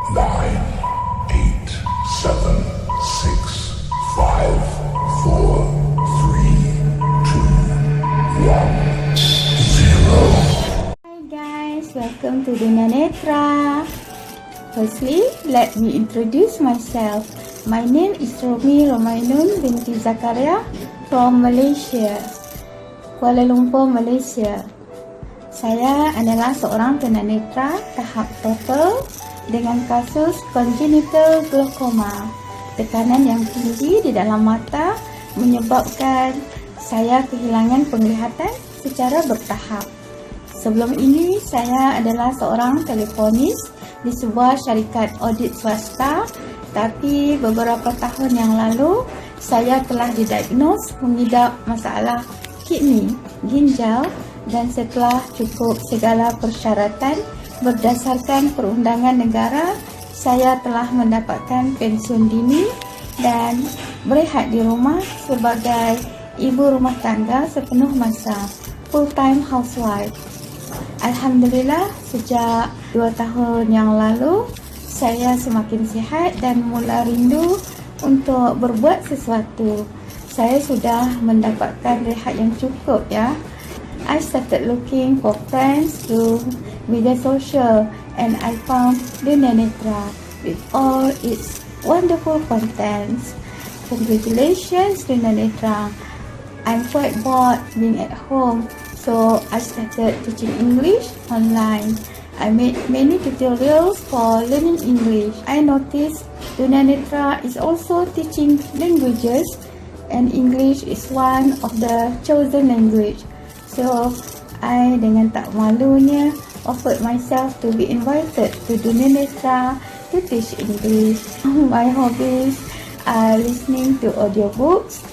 nine, eight, seven, six, five, four, three, two, one, zero. Hi guys, welcome to Dunia Netra. Firstly, let me introduce myself. My name is Romi Romainun binti Zakaria from Malaysia, Kuala Lumpur, Malaysia. Saya adalah seorang tunanetra tahap total dengan kasus congenital glaucoma. Tekanan yang tinggi di dalam mata menyebabkan saya kehilangan penglihatan secara bertahap. Sebelum ini, saya adalah seorang telefonis di sebuah syarikat audit swasta, tapi beberapa tahun yang lalu, saya telah didiagnos mengidap masalah kidney, ginjal, dan setelah cukup segala persyaratan berdasarkan perundangan negara, saya telah mendapatkan pensiun dini dan berehat di rumah sebagai ibu rumah tangga sepenuh masa, full-time housewife. Alhamdulillah, sejak 2 tahun yang lalu, saya semakin sihat dan mula rindu untuk berbuat sesuatu. Saya sudah mendapatkan rehat yang cukup ya. I started looking for friends through media social and I found Dunia Netra with all its wonderful contents. Congratulations Dunia Netra. I'm quite bored being at home, so I started teaching English online. I made many tutorials for learning English. I noticed Dunia Netra is also teaching languages and English is one of the chosen language. So, I dengan tak malunya offered myself to be invited to Dunia Netra to teach English. My hobbies are listening to audiobooks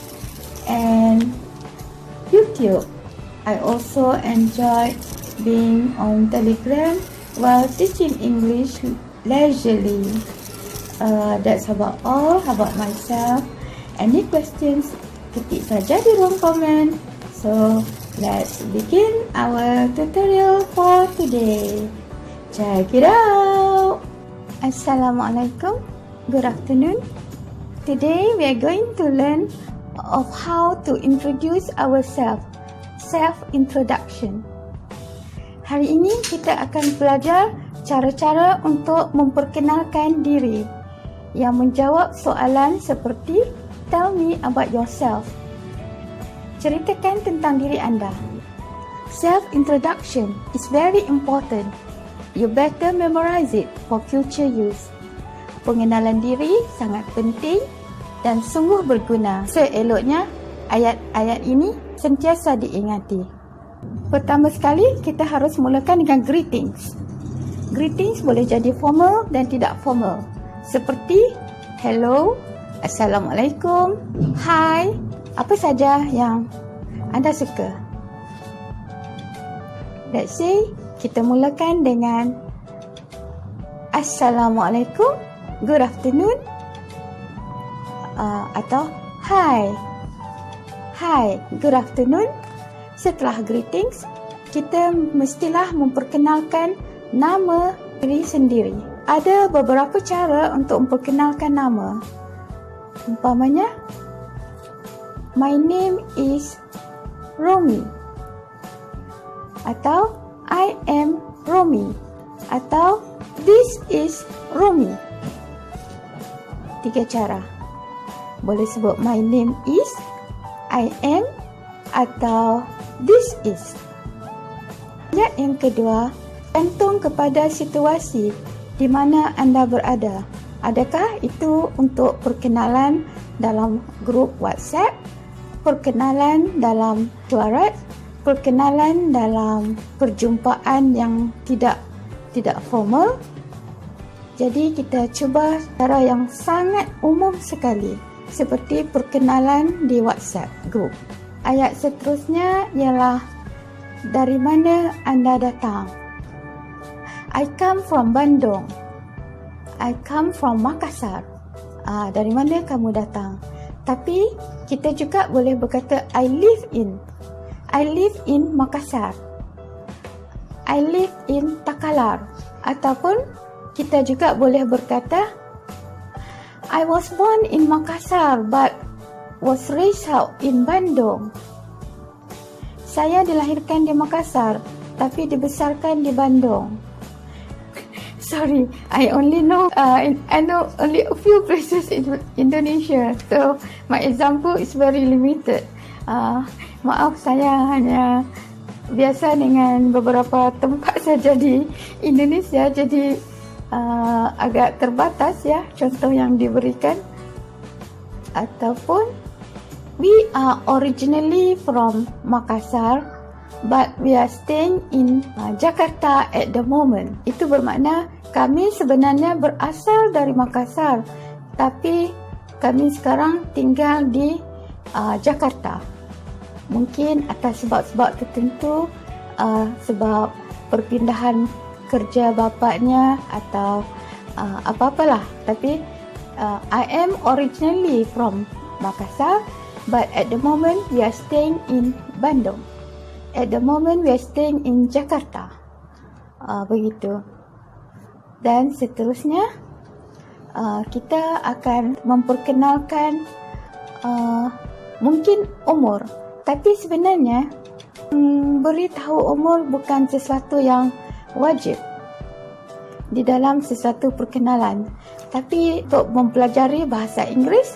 and YouTube. I also enjoy being on Telegram while teaching English leisurely. That's about all about myself. Any questions, ketik saja di ruang komen. So, let's begin our tutorial for today. Check it out. Assalamualaikum. Good afternoon. Today we are going to learn of how to introduce ourselves. Self-introduction. Hari ini kita akan belajar cara-cara untuk memperkenalkan diri yang menjawab soalan seperti tell me about yourself. Ceritakan tentang diri anda. Self-introduction is very important. You better memorize it for future use. Pengenalan diri sangat penting dan sungguh berguna. Seeloknya, ayat-ayat ini sentiasa diingati. Pertama sekali, kita harus mulakan dengan greetings. Greetings boleh jadi formal dan tidak formal. Seperti hello, assalamualaikum, hi, apa saja yang anda suka. Let's say, kita mulakan dengan assalamualaikum, good afternoon, atau hi, good afternoon. Setelah greetings, kita mestilah memperkenalkan nama diri sendiri. Ada beberapa cara untuk memperkenalkan nama. Umpamanya, my name is Romi, atau I am Romi, atau this is Romi. 3 cara. Boleh sebut my name is, I am, atau this is. Ayat yang kedua, gantung kepada situasi di mana anda berada. Adakah itu untuk perkenalan dalam grup WhatsApp, perkenalan dalam surat, perkenalan dalam perjumpaan yang tidak formal? Jadi kita cuba cara yang sangat umum sekali, seperti perkenalan di WhatsApp group. Ayat seterusnya ialah dari mana anda datang. I come from Bandung. I come from Makassar. Dari mana kamu datang? Tapi kita juga boleh berkata I live in Makassar. I live in Takalar. Ataupun Kita juga boleh berkata, I was born in Makassar but was raised out in Bandung. Saya dilahirkan di Makassar tapi dibesarkan di Bandung. Sorry, I only know I know only a few places in Indonesia, so my example is very limited. Maaf, saya hanya biasa dengan beberapa tempat saja di Indonesia, jadi agak terbatas ya contoh yang diberikan. Ataupun we are originally from Makassar but we are staying in Jakarta at the moment. Itu bermakna kami sebenarnya berasal dari Makassar tapi kami sekarang tinggal di Jakarta. Mungkin atas sebab-sebab tertentu, sebab perpindahan kerja bapaknya atau apa-apalah. Tapi I am originally from Makassar but at the moment we are staying in Bandung. At the moment we are staying in Jakarta. Begitu. Dan seterusnya kita akan memperkenalkan mungkin umur. Tapi sebenarnya beritahu umur bukan sesuatu yang wajib di dalam sesuatu perkenalan. Tapi untuk mempelajari bahasa Inggeris,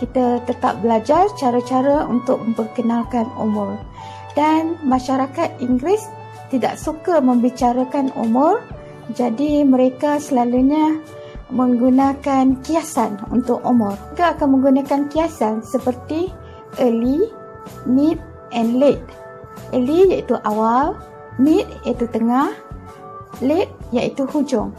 kita tetap belajar cara-cara untuk memperkenalkan umur. Dan masyarakat Inggeris tidak suka membicarakan umur, jadi mereka selalunya menggunakan kiasan untuk umur. Mereka akan menggunakan kiasan seperti early, mid and late. Early iaitu awal, mid iaitu tengah, late iaitu hujung.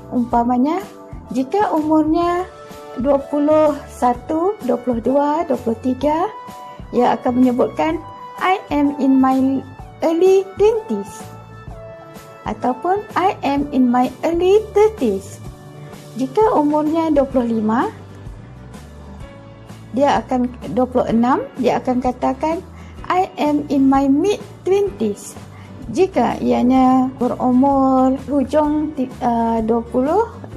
Umpamanya, jika umurnya 21, 22, 23, ia akan menyebutkan I am in my early 20s ataupun I am in my early 30s. Jika umurnya 25, dia akan 26, dia akan katakan I am in my mid 20s. Jika ianya berumur hujung 20,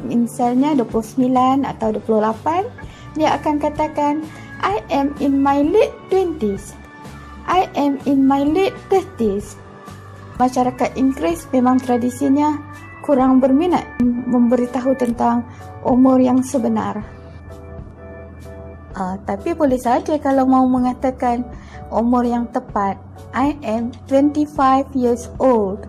misalnya 29 atau 28, dia akan katakan I am in my late 20s. I am in my late 30s. Masyarakat Inggeris memang tradisinya kurang berminat memberitahu tentang umur yang sebenar. Tapi boleh saja kalau mau mengatakan umur yang tepat, I am 25 years old.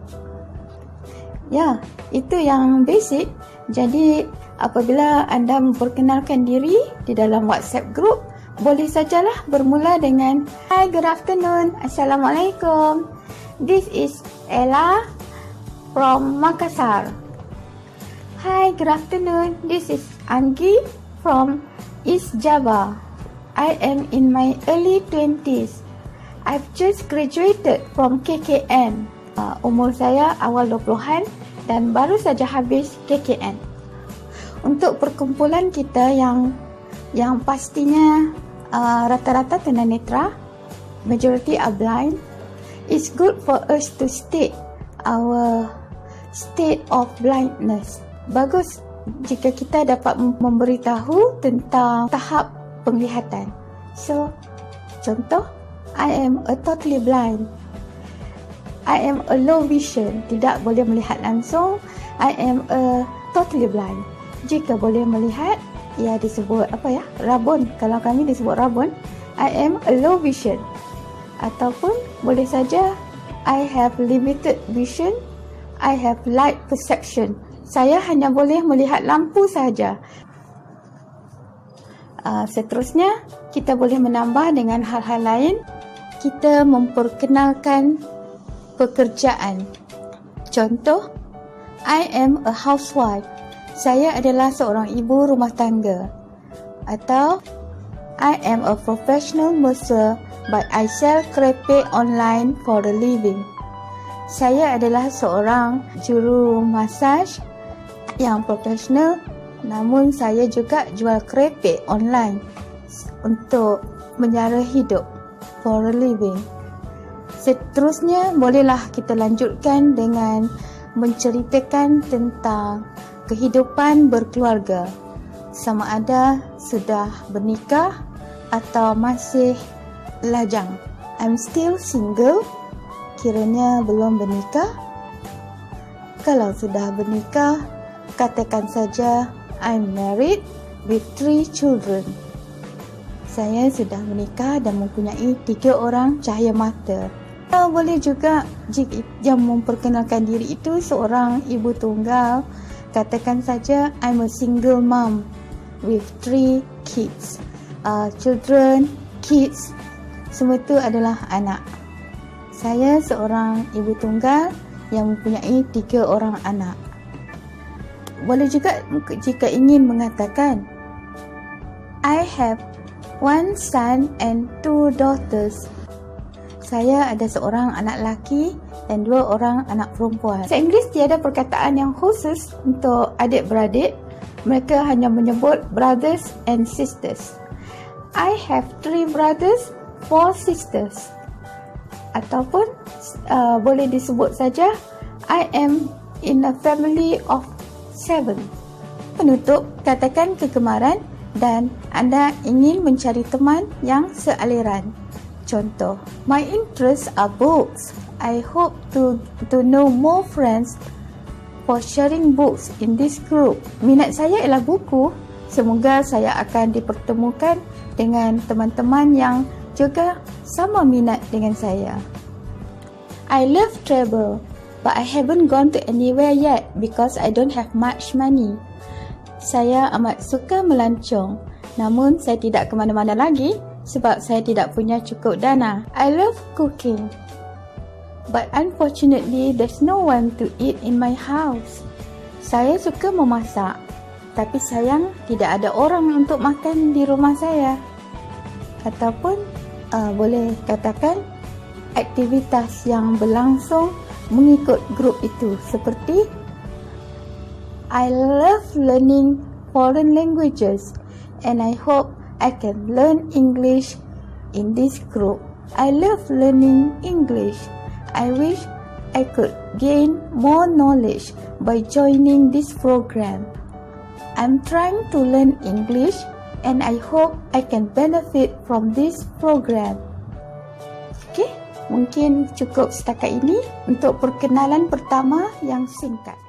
Ya, itu yang basic. Jadi apabila anda memperkenalkan diri di dalam WhatsApp group, boleh sajalah bermula dengan Hi, good afternoon. Assalamualaikum. This is Ella from Makassar. Hi, good afternoon. This is Anggi from East Java. I am in my early 20s. I've just graduated from KKN. Umur saya awal 20-an dan baru saja habis KKN. Untuk perkumpulan kita yang pastinya rata-rata tunanetra, majority are blind, it's good for us to state our state of blindness. Bagus jika kita dapat memberitahu tentang tahap penglihatan. So, contoh, I am a totally blind. I am a low vision, tidak boleh melihat langsung. I am a totally blind. Jika boleh melihat, ia disebut rabun. Kalau kami disebut rabun. I am a low vision. Ataupun boleh saja I have limited vision. I have light perception. Saya hanya boleh melihat lampu saja. Seterusnya, kita boleh menambah dengan hal-hal lain. Kita memperkenalkan pekerjaan. Contoh, I am a housewife. Saya adalah seorang ibu rumah tangga. Atau, I am a professional mercer but I sell crepe online for a living. Saya adalah seorang juru masaj yang profesional, namun saya juga jual crepe online untuk menyara hidup, for a living. Seterusnya, bolehlah kita lanjutkan dengan menceritakan tentang kehidupan berkeluarga, sama ada sudah bernikah atau masih lajang. I'm still single, kiranya belum bernikah. Kalau sudah bernikah, katakan saja I'm married with 3 children. Saya sudah menikah dan mempunyai 3 orang cahaya mata. Boleh juga jika yang memperkenalkan diri itu seorang ibu tunggal, katakan saja I'm a single mom with 3 kids. Children, kids, semua itu adalah anak. Saya seorang ibu tunggal yang mempunyai 3 orang anak. Boleh juga jika ingin mengatakan I have 1 son and 2 daughters. Saya ada seorang anak lelaki dan 2 orang anak perempuan. Bahasa Inggeris tiada perkataan yang khusus untuk adik-beradik. Mereka hanya menyebut brothers and sisters. I have 3 brothers, 4 sisters. Ataupun boleh disebut saja I am in a family of 7. Penutup, katakan kegemaran dan anda ingin mencari teman yang sealiran. Contoh, my interests are books. I hope to know more friends for sharing books in this group. Minat saya ialah buku. Semoga saya akan dipertemukan dengan teman-teman yang juga sama minat dengan saya. I love travel, but I haven't gone to anywhere yet because I don't have much money. Saya amat suka melancong, namun saya tidak ke mana-mana lagi sebab saya tidak punya cukup dana. I love cooking, but unfortunately there's no one to eat in my house. Saya suka memasak, tapi sayang tidak ada orang untuk makan di rumah saya. Ataupun boleh katakan aktivitas yang berlangsung mengikut grup itu seperti I love learning foreign languages and I hope I can learn English in this group. I love learning English. I wish I could gain more knowledge by joining this program. I'm trying to learn English and I hope I can benefit from this program. Okey, mungkin cukup setakat ini untuk perkenalan pertama yang singkat.